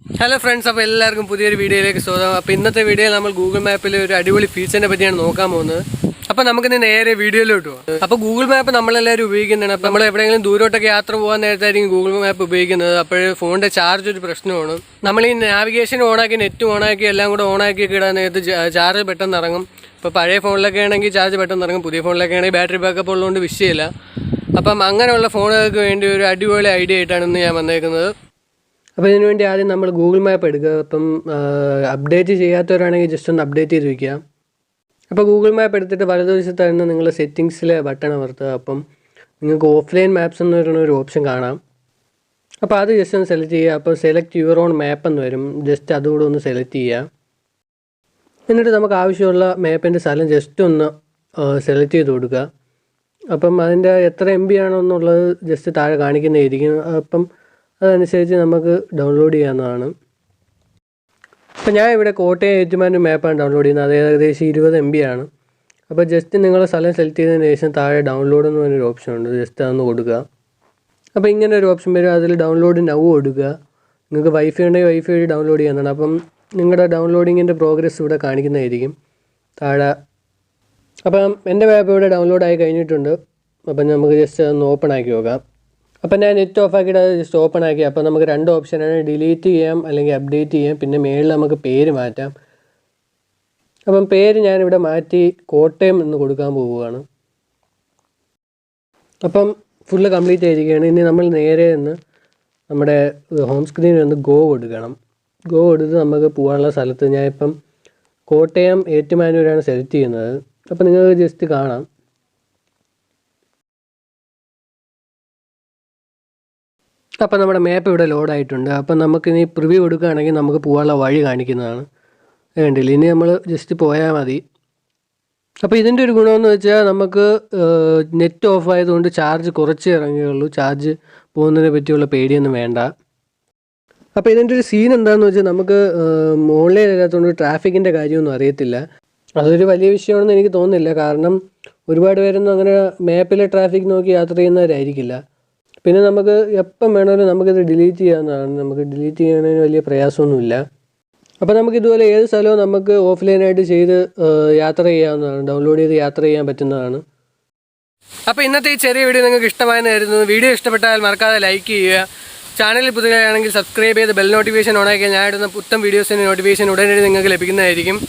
Hello friends, അപ്പോൾ എല്ലാവർക്കും പുതിയൊരു വീഡിയോയിലേക്ക് സ്വാഗതം. അപ്പോൾ ഇന്നത്തെ വീഡിയോയിൽ നമ്മൾ ഗൂഗിൾ മാപ്പിൽ ഒരു അടിപൊളി ഫീച്ചറിനെ പറ്റിയാണ് നോക്കാൻ പോകുന്നത്. അപ്പോൾ നമുക്കിന്ന് നേരെ വീഡിയോയിലോട്ട് പോകാം. അപ്പോൾ ഗൂഗിൾ മാപ്പ് നമ്മളെല്ലാവരും ഉപയോഗിക്കുന്നതാണ്. അപ്പോൾ നമ്മൾ എവിടെയെങ്കിലും ദൂരോട്ടൊക്കെ യാത്ര പോകാൻ നേരത്തായിരിക്കും ഗൂഗിൾ മാപ്പ് ഉപയോഗിക്കുന്നത്. അപ്പോൾ ഫോണിൻ്റെ ചാർജ് ഒരു പ്രശ്നമാണ്. നമ്മൾ ഈ നാവിഗേഷൻ ഓണാക്കി, നെറ്റ് ഓണാക്കി, എല്ലാം കൂടെ ഓണാക്കി ഇടാൻ നേരത്ത് ചാർജ് പെട്ടെന്ന് ഇറങ്ങും. ഇപ്പോൾ പഴയ ഫോണിലൊക്കെ ആണെങ്കിൽ ചാർജ് പെട്ടെന്ന് ഇറങ്ങും, പുതിയ ഫോണിലൊക്കെ ആണെങ്കിൽ ബാറ്ററി ബാക്കപ്പ് ഉള്ളതുകൊണ്ട് വിഷയമില്ല. അപ്പം അങ്ങനെയുള്ള ഫോണുകൾക്ക് വേണ്ടി ഒരു അടിപൊളി ഐഡിയ ആയിട്ടാണ് ഇന്ന് ഞാൻ വന്നേക്കുന്നത്. അപ്പോൾ ഇതിനു വേണ്ടി ആദ്യം നമ്മൾ ഗൂഗിൾ മാപ്പ് എടുക്കുക. അപ്പം അപ്ഡേറ്റ് ചെയ്യാത്തവരാണെങ്കിൽ ജസ്റ്റ് ഒന്ന് അപ്ഡേറ്റ് ചെയ്ത് വയ്ക്കുക. അപ്പോൾ ഗൂഗിൾ മാപ്പ് എടുത്തിട്ട് വലതുവശത്തായിരുന്നു നിങ്ങൾ സെറ്റിങ്സിലെ ബട്ടൺ അമർത്തുക. അപ്പം നിങ്ങൾക്ക് ഓഫ്ലൈൻ മാപ്സ് എന്ന് പറയുന്ന ഒരു ഓപ്ഷൻ കാണാം. അപ്പോൾ അത് ജസ്റ്റ് ഒന്ന് സെലക്ട് ചെയ്യുക. അപ്പോൾ സെലക്ട് യുവർ ഓൺ മാപ്പ് എന്ന് വരും. ജസ്റ്റ് അതുകൂടെ ഒന്ന് സെലക്ട് ചെയ്യുക. എന്നിട്ട് നമുക്ക് ആവശ്യമുള്ള മാപ്പിൻ്റെ സ്ഥലം ജസ്റ്റ് ഒന്ന് സെലക്ട് ചെയ്ത് കൊടുക്കുക. അപ്പം അതിൻ്റെ എത്ര MB ആണോ എന്നുള്ളത് ജസ്റ്റ് താഴെ കാണിക്കുന്നതായിരിക്കും. അപ്പം അതനുസരിച്ച് നമുക്ക് ഡൗൺലോഡ് ചെയ്യാവുന്നതാണ്. അപ്പോൾ ഞാൻ ഇവിടെ കോട്ടയം ഏറ്റുമാനൂർ മാപ്പാണ് ഡൗൺലോഡ് ചെയ്യുന്നത്. അത് ഏകദേശം 20 MB ആണ്. അപ്പോൾ ജസ്റ്റ് നിങ്ങൾ സ്ഥലം സെലക്ട് ചെയ്തതിന് ശേഷം താഴെ ഡൗൺലോഡ് എന്ന് പറഞ്ഞൊരു ഓപ്ഷൻ ഉണ്ട്. ജസ്റ്റ് അതൊന്ന് കൊടുക്കുക. അപ്പോൾ ഇങ്ങനെ ഒരു ഓപ്ഷൻ വരും. അതിൽ ഡൗൺലോഡ് നൗ കൊടുക്കുക. നിങ്ങൾക്ക് വൈഫൈ ഉണ്ടെങ്കിൽ വൈഫൈ വഴി ഡൗൺലോഡ് ചെയ്യാവുന്നതാണ്. അപ്പം നിങ്ങളുടെ ഡൗൺലോഡിങ്ങിൻ്റെ പ്രോഗ്രസ് ഇവിടെ കാണിക്കുന്നതായിരിക്കും താഴെ. അപ്പം എൻ്റെ മാപ്പ് ഇവിടെ ഡൗൺലോഡ് ആയി കഴിഞ്ഞിട്ടുണ്ട്. അപ്പം നമുക്ക് ജസ്റ്റ് ഒന്ന് ഓപ്പൺ ആക്കി നോക്കാം. അപ്പം ഞാൻ നെറ്റ് ഓഫ് ആക്കിയിട്ട് അത് ജസ്റ്റ് ഓപ്പൺ ആക്കി. അപ്പോൾ നമുക്ക് രണ്ട് ഓപ്ഷനാണ്, ഡിലീറ്റ് ചെയ്യാം അല്ലെങ്കിൽ അപ്ഡേറ്റ് ചെയ്യാം. പിന്നെ മേളിൽ നമുക്ക് പേര് മാറ്റാം. അപ്പം പേര് ഞാനിവിടെ മാറ്റി കോട്ടയം എന്ന് കൊടുക്കാൻ പോവുകയാണ്. അപ്പം ഫുള്ള് കംപ്ലീറ്റ് ആയിരിക്കുകയാണ്. ഇനി നമ്മൾ നേരെ നിന്ന് നമ്മുടെ ഹോം സ്ക്രീനിൽ നിന്ന് ഗോ കൊടുക്കണം. ഗോ കൊടുത്ത് നമുക്ക് പോകാനുള്ള സ്ഥലത്ത് ഞാനിപ്പം കോട്ടയം ഏറ്റുമാനൂരാണ് സെലക്ട് ചെയ്യുന്നത്. അപ്പം നിങ്ങൾക്ക് ജസ്റ്റ് കാണാം. അപ്പോൾ നമ്മുടെ മാപ്പ് ഇവിടെ ലോഡായിട്ടുണ്ട്. അപ്പം നമുക്കിനി പ്രിവ്യൂ കൊടുക്കുകയാണെങ്കിൽ നമുക്ക് പോകാനുള്ള വഴി കാണിക്കുന്നതാണ്. വേണ്ടില്ല, ഇനി നമ്മൾ ജസ്റ്റ് പോയാൽ മതി. അപ്പോൾ ഇതിൻ്റെ ഒരു ഗുണമെന്ന് വെച്ചാൽ നമുക്ക് നെറ്റ് ഓഫ് ആയതുകൊണ്ട് ചാർജ് കുറച്ചേ ഇറങ്ങുകയുള്ളൂ. ചാർജ് പോകുന്നതിനെ പറ്റിയുള്ള പേടിയൊന്നും വേണ്ട. അപ്പോൾ ഇതിൻ്റെ ഒരു സീൻ എന്താണെന്ന് വെച്ചാൽ നമുക്ക് ഓൺലൈൻ ഇല്ലാത്തതുകൊണ്ട് ട്രാഫിക്കിൻ്റെ കാര്യമൊന്നും അറിയത്തില്ല. അതൊരു വലിയ വിഷയമാണെന്ന് എനിക്ക് തോന്നുന്നില്ല. കാരണം ഒരുപാട് പേരൊന്നും അങ്ങനെ മാപ്പിലെ ട്രാഫിക് നോക്കി യാത്ര ചെയ്യുന്നവരായിരിക്കില്ല. പിന്നെ നമുക്ക് എപ്പം വേണമെങ്കിലും നമുക്കിത് ഡിലീറ്റ് ചെയ്യാവുന്നതാണ്. നമുക്ക് ഡിലീറ്റ് ചെയ്യുന്നതിന് വലിയ പ്രയാസമൊന്നുമില്ല. അപ്പോൾ നമുക്കിതുപോലെ ഏത് സ്ഥലവും നമുക്ക് ഓഫ്ലൈനായിട്ട് ചെയ്ത് യാത്ര ചെയ്യാവുന്നതാണ്. ഡൗൺലോഡ് ചെയ്ത് യാത്ര ചെയ്യാൻ പറ്റുന്നതാണ്. അപ്പോൾ ഇന്നത്തെ ഈ ചെറിയ വീഡിയോ നിങ്ങൾക്ക് ഇഷ്ടമായെന്ന് കരുതുന്നു. വീഡിയോ ഇഷ്ടപ്പെട്ടാൽ മറക്കാതെ ലൈക്ക് ചെയ്യുക. ചാനലിൽ പുതിയതാണെങ്കിൽ സബ്സ്ക്രൈബ് ചെയ്ത് ബെൽ നോട്ടിഫിക്കേഷൻ ഓണാക്കിയാൽ ഞാൻ ഇടുന്ന പുത്തൻ വീഡിയോസിൻ്റെ നോട്ടിഫിക്കേഷൻ ഉടനടി നിങ്ങൾക്ക് ലഭിക്കുന്നതായിരിക്കും.